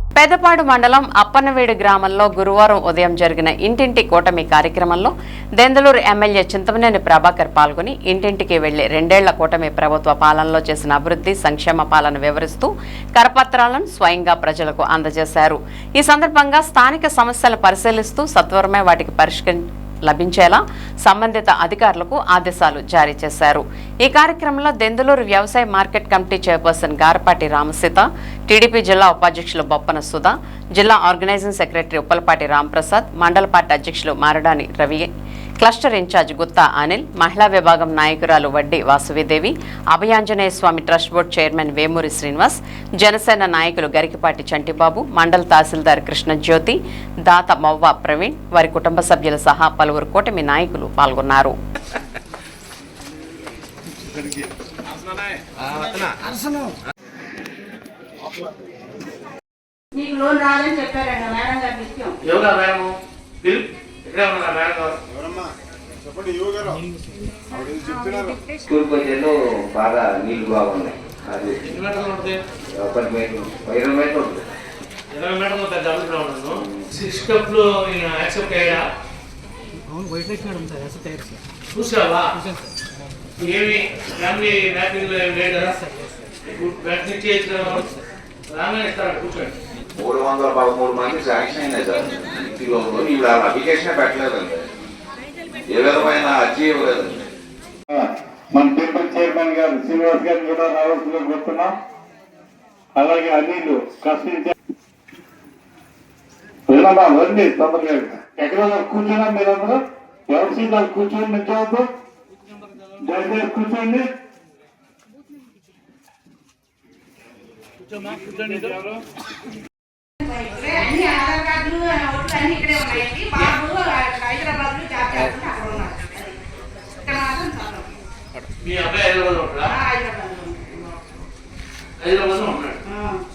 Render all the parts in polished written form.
పెదపాడు మండలం అప్పన్నవేడు గ్రామంలో గురువారం ఉదయం జరిగిన ఇంటింటి కూటమి కార్యక్రమంలో దెందులూరు ఎమ్మెల్యే చింతమనేని ప్రభాకర్ పాల్గొని ఇంటింటికి వెళ్లి 2 ఏళ్ల కూటమి ప్రభుత్వ పాలనలో చేసిన అభివృద్ధి సంక్షేమ పాలన వివరిస్తూ కరపత్రాలను స్వయంగా ప్రజలకు అందజేశారు. ఈ సందర్భంగా స్థానిక సమస్యలను పరిశీలిస్తూ సత్వరమే వాటికి లభించేలా సంబంధిత అధికారులకు ఆదేశాలు జారీ చేశారు. ఈ కార్యక్రమంలో దెందులూరు వ్యవసాయ market committee chairperson Garapati Ramaseetha, TDP జిల్లా ఉపాధ్యక్షులు బొప్పన సుధా, జిల్లా ఆర్గనైజింగ్ సెక్రటరీ ఉప్పలపాటి రాంప్రసాద్, మండల పార్టీ అధ్యక్షులు మారడాని రవి, క్లస్టర్ ఇన్ఛార్జ్ గుత్తా అనిల్, మహిళా విభాగం నాయకురాలు Vaddi Vasavidevi, Abhayanjaneya Swamy trust board chairman Vemuri Srinivas, Janasena నాయకులు గరికిపాటి చంటిబాబు, మండల తహసీల్దార్ కృష్ణజ్యోతి, దాత మవ్వ ప్రవీణ్, వారి కుటుంబ సభ్యులు సహా పలువురు కూటమి నాయకులు పాల్గొన్నారు. స్కూల్ పోయేలో బాగా నీళ్లు బాగున్నాయి. అది 20 మీటర్లు చూసావా? ఏమి ఫ్యామిలీ మ్యాపింగ్ లేదు కదా, కూర్చోండి. 313 మంది శాంక్షన్ అయినాయి సార్. ఇప్పుడు అప్లికేషన్ పెట్టలేదండి, ఏ విధమైన అర్జీ ఇవ్వలేదండి. మన డిప్యూటీ చైర్మన్ గారు శ్రీనివాస్ గారిని కూడా రావాల్సిందిగా కోరుతున్నాం. అలాగే అనిల్ వండి తొందరగా ఎక్కడ కూర్చున్నా మీరందరూ ఎవరి సీట్లు కూర్చోండి, నిల్చోవద్దు, దయచేసి కూర్చోండి. మీ అబ్బాయి హైదరాబాద్ ఉంటాడా? హైదరాబాద్ ఉంటాడు.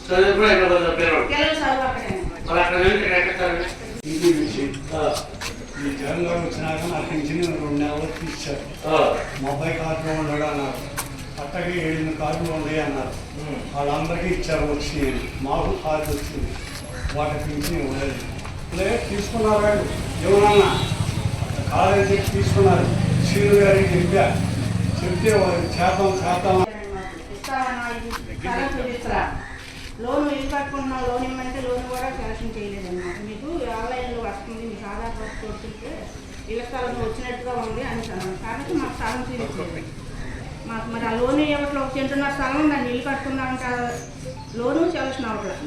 చదువు కూడా హైదరాబాద్ పేరు. మరి అక్కడ ఈ తెలంగాణ వచ్చినాక నాకు పెంచిన 2 నెలలు ఇచ్చారు. మా అబ్బాయి కార్డులో ఉన్నాడు అన్నారు. అట్టకి 7 కార్డులు ఉన్నాయి అన్నారు. వాళ్ళందరికీ ఇచ్చారు, వచ్చినాయి. మాకు కార్డు వచ్చింది, వాటికి పెంచిన ఇవ్వలేదు. తీసుకున్నారు కానీ ఎవరన్నా కాలేజీ తీసుకున్నారు. శ్రీను గారికి చెప్తే వారికి చేద్దాం లోన్ ఇల్లు కట్టుకుంటున్నా, లోన్ ఇవ్వమంటే లోన్ కూడా సెలక్షన్ చేయలేదన్నమాట. మీకు ఆన్లైన్లో వస్తుంది, మీకు ఆధార్ కార్డు కొడుతుంటే ఇళ్ళ స్థలం వచ్చినట్టుగా ఉంది అని కాబట్టి మాకు స్థలం చూపించలేదు. మాకు మరి ఆ లోన్ ఇవ్వట్లో 1 సెంటున్నర స్థలం దాన్ని ఇల్లు కట్టుకున్నామంటే లోను సెలక్షన్ అవ్వట్లేదు.